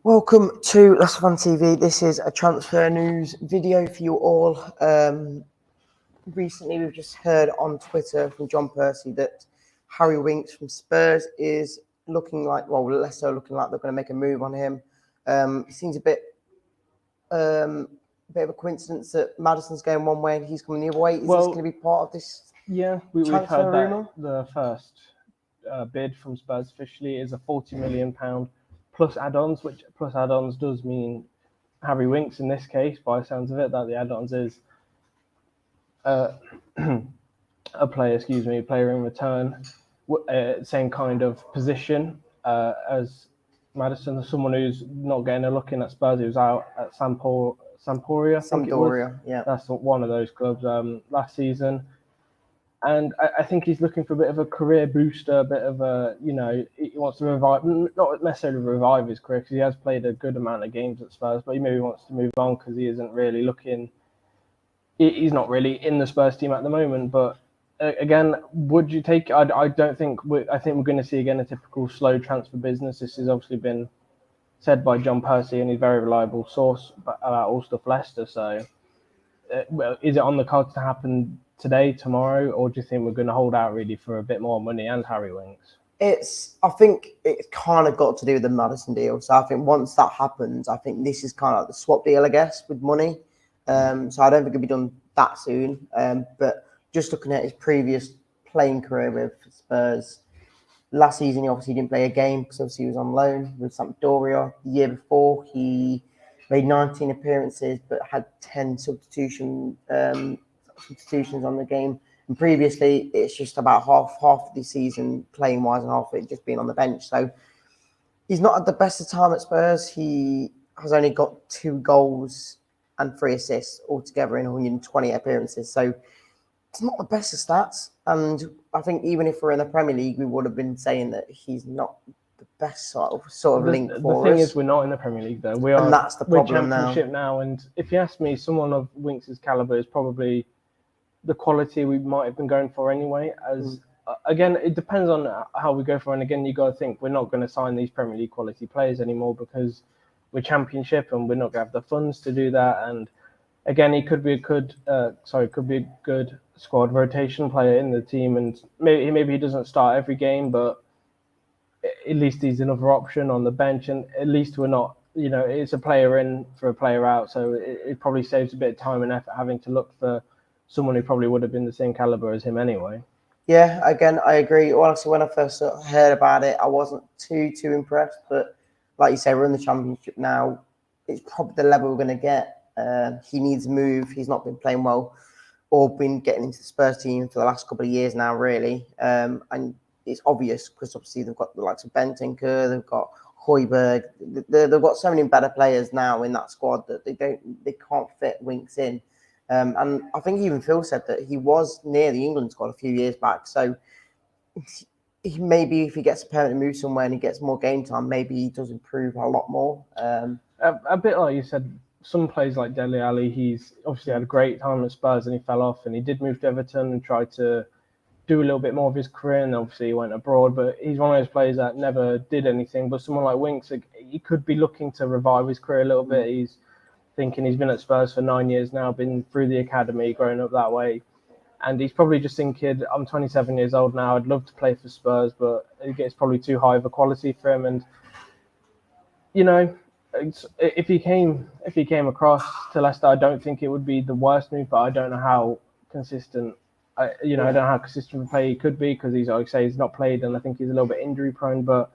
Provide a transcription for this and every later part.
Welcome to Leicester Fan TV. This is a transfer news video for you all. Recently, we've just heard on Twitter from John Percy that Harry Winks from Spurs is looking like, Leicester are looking like they're going to make a move on him. It seems a bit of a coincidence that Maddison's going one way and he's coming the other way. Is this going to be part of this? Yeah, we've heard that rumour? the first bid from Spurs officially is a £40 million plus add-ons, which plus add-ons does mean Harry Winks in this case, by the sounds of it, that the add-ons is a player in return, same kind of position as Maddison, someone who's not getting a look in at Spurs. He was out at Sampdoria, yeah. That's one of those clubs last season. And I think he's looking for a bit of a career booster, a bit of a, he wants to not necessarily revive his career because he has played a good amount of games at Spurs, but he maybe wants to move on because he isn't really he's not really in the Spurs team at the moment. But again, would you take, I think we're going to see again a typical slow transfer business. This has obviously been said by John Percy and he's a very reliable source about all stuff Leicester. So is it on the cards to happen today, tomorrow, or do you think we're going to hold out really for a bit more money and Harry Winks? I think it's kind of got to do with the Maddison deal. So I think once that happens, I think this is kind of like the swap deal, I guess, with money. So I don't think it'll be done that soon. But just looking at his previous playing career with Spurs, last season he obviously didn't play a game because obviously he was on loan with Sampdoria. The year before he made 19 appearances but had 10 substitutions on the game. And previously, it's just about half of the season playing wise and half of it just being on the bench. So he's not at the best of time at Spurs. He has only got 2 goals and 3 assists altogether in 120 appearances. So it's not the best of stats. And I think even if we're in the Premier League, we would have been saying that he's not the best sort of link for us. The thing is, we're not in the Premier League, though. And that's the problem we're Championship now. And if you ask me, someone of Winks' calibre is probably the quality we might have been going for anyway. Again, it depends on how we go for. And again, you got to think we're not going to sign these Premier League quality players anymore because we're Championship and we're not going to have the funds to do that. And again, he could be a good squad rotation player in the team, and maybe he doesn't start every game, but at least he's another option on the bench, and at least we're not. It's a player in for a player out, so it probably saves a bit of time and effort having to look for someone who probably would have been the same caliber as him anyway. Yeah, again, I agree. Honestly, when I first heard about it, I wasn't too impressed. But like you say, we're in the Championship now. It's probably the level we're going to get. He needs a move. He's not been playing well or been getting into the Spurs team for the last couple of years now, really. And it's obvious because obviously they've got the likes of Bentancur, they've got Højbjerg. They've got so many better players now in that squad that they can't fit Winks in. And I think even Phil said that he was near the England squad a few years back. So maybe if he gets a permanent move somewhere and he gets more game time, maybe he does improve a lot more. A bit like you said, some players like Dele Alli, he's obviously had a great time at Spurs and he fell off, and he did move to Everton and try to do a little bit more of his career, and obviously he went abroad, but he's one of those players that never did anything. But someone like Winks, he could be looking to revive his career a little bit. He's thinking he's been at Spurs for 9 years now, been through the academy, growing up that way. And he's probably just thinking, I'm 27 years old now, I'd love to play for Spurs, but it's probably too high of a quality for him. And, if he came across to Leicester, I don't think it would be the worst move, but I don't know how consistent, I don't know how consistent a player he could be because he's, like I say, he's not played and I think he's a little bit injury prone. But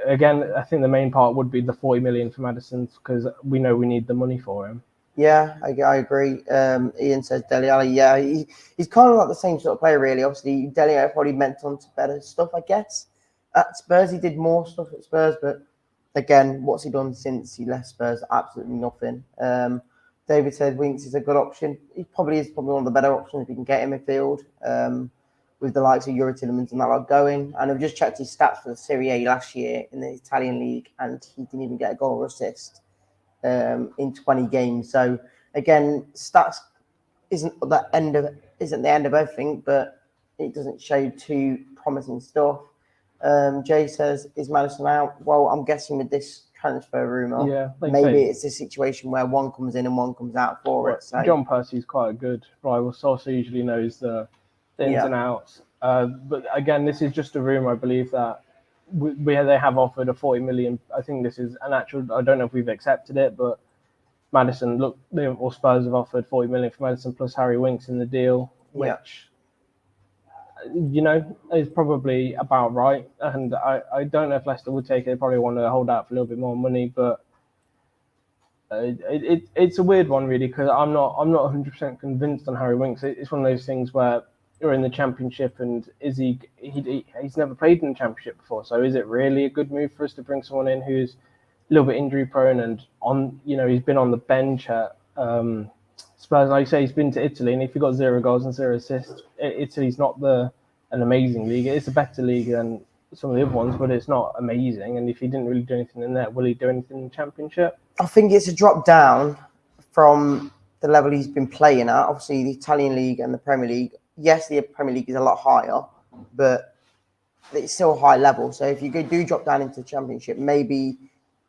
again, I think the main part would be the 40 million for Maddison because we know we need the money for him. Yeah, I agree. Ian says Dele Alli. Yeah, he's kind of like the same sort of player, really. Obviously, Dele Alli probably meant on to better stuff, I guess. At Spurs, he did more stuff at Spurs, but again, what's he done since he left Spurs? Absolutely nothing. David said Winks is a good option. He probably is one of the better options if you can get him midfield. With the likes of Yuri Tillemans and that lot going. And I've just checked his stats for the Serie A last year in the Italian league, and he didn't even get a goal or assist in 20 games. So again, stats isn't the end of everything, but it doesn't show too promising stuff. Jay says, is Maddison out? Well, I'm guessing with this transfer rumour. Yeah, like Maybe it's a situation where one comes in and one comes out for it. So John Percy's quite a good rival source, who usually knows the ins and outs. But again, this is just a rumour. I believe that they have offered a 40 million. I think this is an actual. I don't know if we've accepted it, but Maddison, or Spurs have offered 40 million for Maddison plus Harry Winks in the deal, which is probably about right. And I don't know if Leicester would take it. They probably want to hold out for a little bit more money, but it's a weird one really, because I'm not 100% convinced on Harry Winks. It's one of those things where you're in the Championship, and he's never played in the Championship before, so is it really a good move for us to bring someone in who's a little bit injury prone, and he's been on the bench at Spurs? Like you say, he's been to Italy, and if he got 0 goals and 0 assists, Italy's not an amazing league. It's a better league than some of the other ones, but it's not amazing. And if he didn't really do anything in there, will he do anything in the Championship? I think it's a drop down from the level he's been playing at. Obviously, the Italian league and the Premier League. Yes, the Premier League is a lot higher, but it's still a high level. So if you do drop down into the Championship, maybe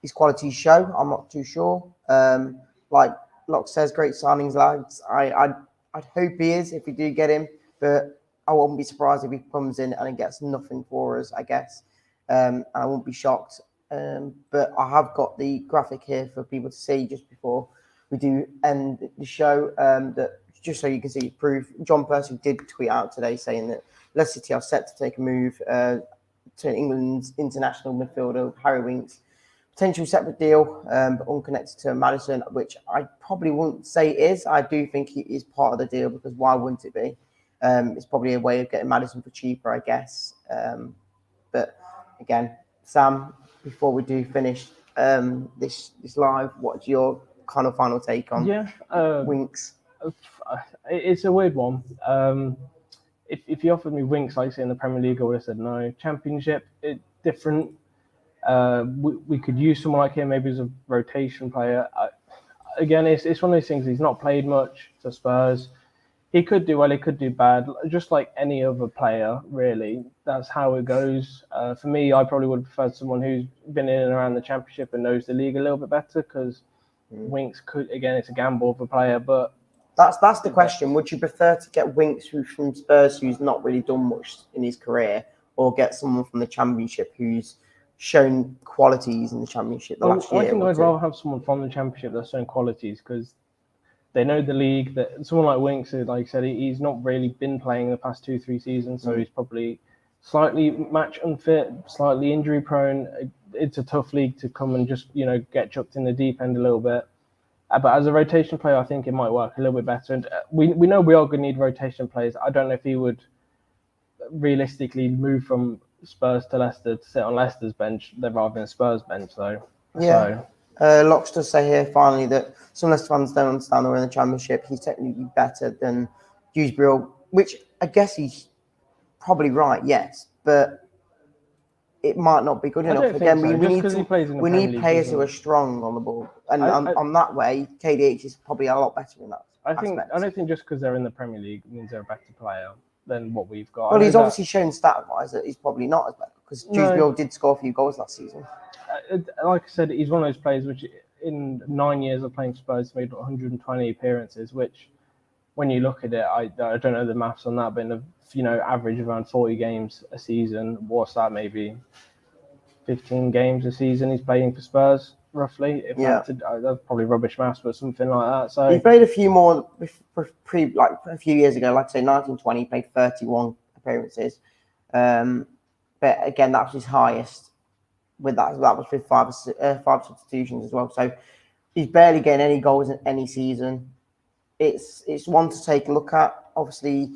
his qualities show. I'm not too sure. Like Locke says, great signings, lads. I'd hope he is if we do get him, but I wouldn't be surprised if he comes in and he gets nothing for us, I guess. And I won't be shocked. But I have got the graphic here for people to see just before we do end the show, that just so you can see proof. John Percy did tweet out today saying that Leicester City are set to take a move to England's international midfielder Harry Winks. Potential separate deal, but unconnected to Maddison, which I probably wouldn't say it is. I do think he is part of the deal, because why wouldn't it be? It's probably a way of getting Maddison for cheaper, I guess. But again, Sam, before we do finish this live, what's your kind of final take on Winks? It's a weird one. If you offered me Winks, like say in the Premier League, I would have said no. Championship, it's different. We could use someone like him maybe as a rotation player. Again, it's one of those things. He's not played much for Spurs. He could do well, he could do bad, just like any other player, really. That's how it goes. For me, I probably would prefer someone who's been in and around the Championship and knows the league a little bit better, because Winks could, again, it's a gamble of a player, but that's the question. Would you prefer to get Winks from Spurs, who's not really done much in his career, or get someone from the Championship who's shown qualities in the Championship last year? I think I'd rather have someone from the Championship that's shown qualities, because they know the league. That someone like Winks, like I said, he's not really been playing the past 2-3 seasons, so he's probably slightly match unfit, slightly injury prone. It's a tough league to come and just get chucked in the deep end a little bit. But as a rotation player, I think it might work a little bit better. And we know we are going to need rotation players. I don't know if he would realistically move from Spurs to Leicester to sit on Leicester's bench rather than Spurs bench, though. Yeah. Locks does say here finally that some Leicester fans don't understand that we're in the Championship. He's technically better than Dewsbury, which I guess he's probably right, yes, but it might not be good enough. Again, so. we need players who are strong on the ball, and on that way, KDH is probably a lot better in that. I don't think just because they're in the Premier League means they're a better player than what we've got. Well, he's obviously shown stat-wise that he's probably not as bad, because Dewsbury did score a few goals last season. Like I said, he's one of those players which, in 9 years of playing Spurs, made 120 appearances. Which, when you look at it, I don't know the maths on that, but in a average around 40 games a season, what's that? Maybe 15 games a season he's playing for Spurs, roughly. That's probably rubbish maths, but something like that. So he played a few more like a few years ago, like say 1920, he played 31 appearances. But again, that was his highest. With that was with five substitutions as well. So he's barely getting any goals in any season. It's one to take a look at. Obviously,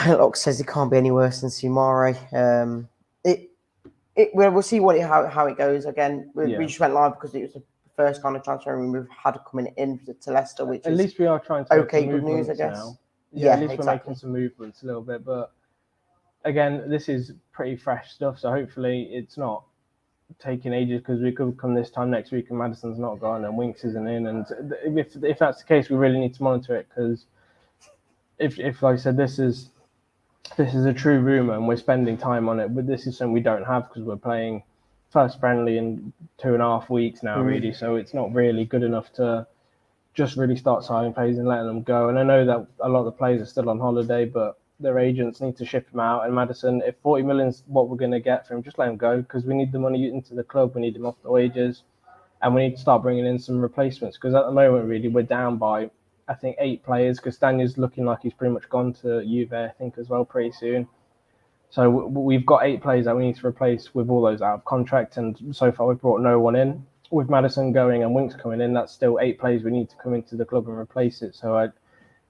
Locke says he can't be any worse than Sumare. We'll see how it goes. Again, we just went live because it was the first kind of transfer we've had coming in to Leicester, which at least we are trying to okay, good news, I guess. Now. At least we're making some movements a little bit, but again, this is pretty fresh stuff, so hopefully it's not taking ages, because we could come this time next week and Maddison's not gone and Winks isn't in, and if that's the case, we really need to monitor it, because if like I said, this is a true rumour and we're spending time on it, but this is something we don't have because we're playing first friendly in 2.5 weeks now, really. So it's not really good enough to just really start signing players and letting them go. And I know that a lot of the players are still on holiday, but their agents need to ship him out. And Maddison, if 40 million is what we're going to get for him, just let him go, because we need the money into the club. We need him off the wages, and we need to start bringing in some replacements, because at the moment, really, we're down by, I think, 8 players, because Daniel's looking like he's pretty much gone to Juve, I think, as well, pretty soon. So we've got 8 players that we need to replace with all those out of contract, and so far we've brought no one in. With Maddison going and Winks coming in, that's still 8 players we need to come into the club and replace it. So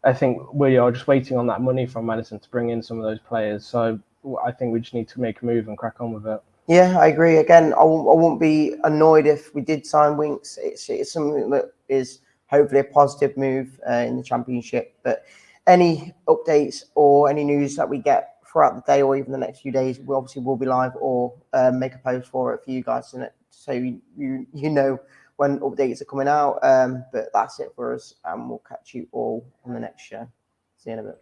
I think we are just waiting on that money from Maddison to bring in some of those players. So I think we just need to make a move and crack on with it. Yeah, I agree. Again, I won't be annoyed if we did sign Winks. It's something that is hopefully a positive move in the Championship. But any updates or any news that we get throughout the day or even the next few days, we obviously will be live or make a post for it for you guys, in it, so you know when updates are coming out. But that's it for us, and we'll catch you all on the next show. See you in a bit.